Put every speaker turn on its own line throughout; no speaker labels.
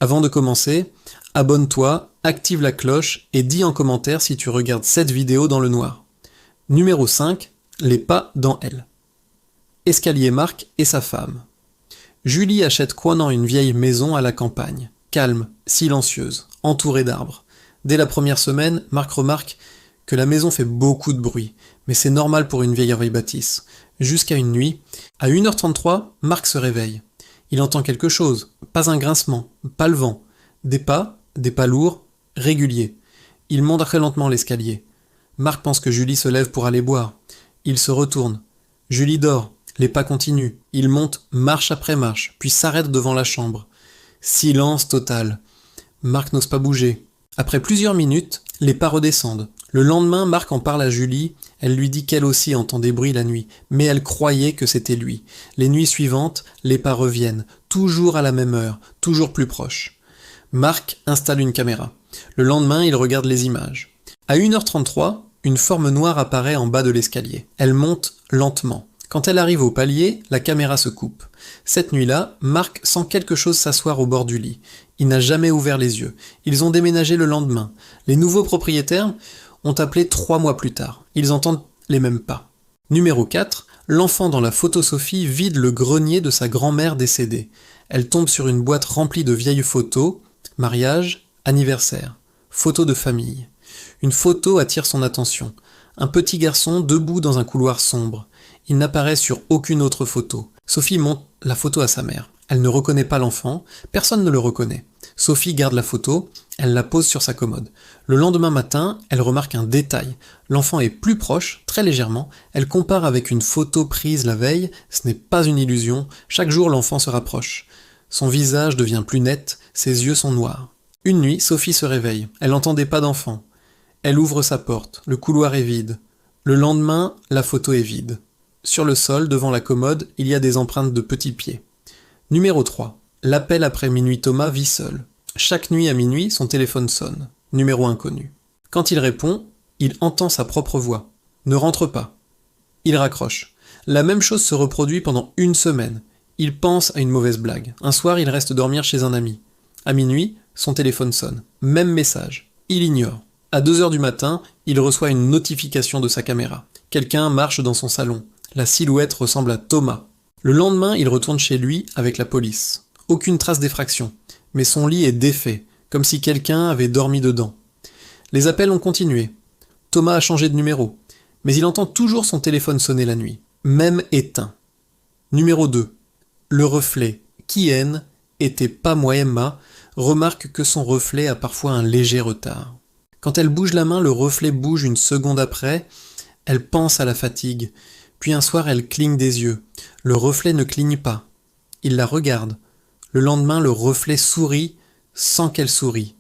Avant de commencer, abonne-toi, active la cloche et dis en commentaire si tu regardes cette vidéo dans le noir. Numéro 5, les pas dans elle. Escalier Marc et sa femme. Julie achète croisant une vieille maison à la campagne, calme, silencieuse, entourée d'arbres. Dès la première semaine, Marc remarque que la maison fait beaucoup de bruit, mais c'est normal pour une vieille bâtisse. Jusqu'à une nuit, à 1h33, Marc se réveille. Il entend quelque chose, pas un grincement, pas le vent. Des pas lourds, réguliers. Il monte très lentement l'escalier. Marc pense que Julie se lève pour aller boire. Il se retourne. Julie dort, les pas continuent. Il monte marche après marche, puis s'arrête devant la chambre. Silence total. Marc n'ose pas bouger. Après plusieurs minutes, les pas redescendent. Le lendemain, Marc en parle à Julie. Elle lui dit qu'elle aussi entend des bruits la nuit, mais elle croyait que c'était lui. Les nuits suivantes, les pas reviennent, toujours à la même heure, toujours plus proches. Marc installe une caméra. Le lendemain, il regarde les images. À 1h33, une forme noire apparaît en bas de l'escalier. Elle monte lentement. Quand elle arrive au palier, la caméra se coupe. Cette nuit-là, Marc sent quelque chose s'asseoir au bord du lit. Il n'a jamais ouvert les yeux. Ils ont déménagé le lendemain. Les nouveaux propriétaires ont appelé 3 mois plus tard. Ils entendent les mêmes pas. Numéro 4, l'enfant dans la photo Sophie vide le grenier de sa grand-mère décédée. Elle tombe sur une boîte remplie de vieilles photos, mariage, anniversaire, photos de famille. Une photo attire son attention. Un petit garçon debout dans un couloir sombre. Il n'apparaît sur aucune autre photo. Sophie montre la photo à sa mère. Elle ne reconnaît pas l'enfant, personne ne le reconnaît. Sophie garde la photo, elle la pose sur sa commode. Le lendemain matin, elle remarque un détail. L'enfant est plus proche, très légèrement. Elle compare avec une photo prise la veille. Ce n'est pas une illusion. Chaque jour, l'enfant se rapproche. Son visage devient plus net, ses yeux sont noirs. Une nuit, Sophie se réveille. Elle entend des pas d'enfant. Elle ouvre sa porte. Le couloir est vide. Le lendemain, la photo est vide. Sur le sol, devant la commode, il y a des empreintes de petits pieds. Numéro 3. L'appel après minuit. Thomas vit seul. Chaque nuit à minuit, son téléphone sonne. Numéro inconnu. Quand il répond, il entend sa propre voix. Ne rentre pas. Il raccroche. La même chose se reproduit pendant une semaine. Il pense à une mauvaise blague. Un soir, il reste dormir chez un ami. À minuit, son téléphone sonne. Même message. Il ignore. À 2h du matin, il reçoit une notification de sa caméra. Quelqu'un marche dans son salon. La silhouette ressemble à Thomas. Le lendemain, il retourne chez lui avec la police. Aucune trace d'effraction. Mais son lit est défait, comme si quelqu'un avait dormi dedans. Les appels ont continué. Thomas a changé de numéro. Mais il entend toujours son téléphone sonner la nuit. Même éteint. Numéro 2. Le reflet, Kien, était pas Moemma, remarque que son reflet a parfois un léger retard. Quand elle bouge la main, le reflet bouge une seconde après. Elle pense à la fatigue. Puis un soir, elle cligne des yeux. Le reflet ne cligne pas. Il la regarde. Le lendemain, le reflet sourit sans qu'elle sourie.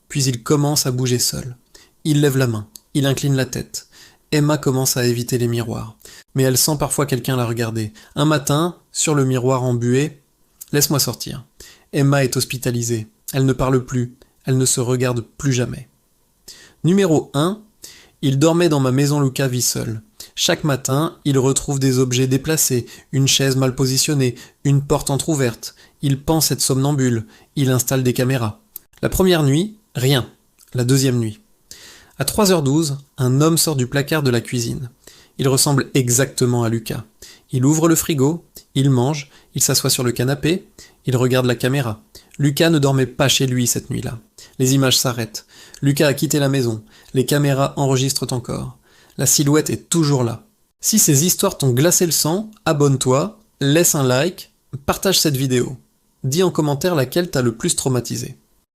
Puis il commence à bouger seul. Il lève la main. Il incline la tête. Emma commence à éviter les miroirs. Mais elle sent parfois quelqu'un la regarder. Un matin, sur le miroir embué, « Laisse-moi sortir ». Emma est hospitalisée. Elle ne parle plus. Elle ne se regarde plus jamais. Numéro 1. Il dormait dans ma maison. Lucas vit seul. Chaque matin, il retrouve des objets déplacés, une chaise mal positionnée, une porte entr'ouverte. Il pense être somnambule. Il installe des caméras. La première nuit, rien. La deuxième nuit. À 3h12, un homme sort du placard de la cuisine. Il ressemble exactement à Lucas. Il ouvre le frigo, il mange, il s'assoit sur le canapé, il regarde la caméra. Lucas ne dormait pas chez lui cette nuit-là. Les images s'arrêtent. Lucas a quitté la maison. Les caméras enregistrent encore. La silhouette est toujours là. Si ces histoires t'ont glacé le sang, abonne-toi, laisse un like, partage cette vidéo. Dis en commentaire laquelle t'a le plus traumatisé.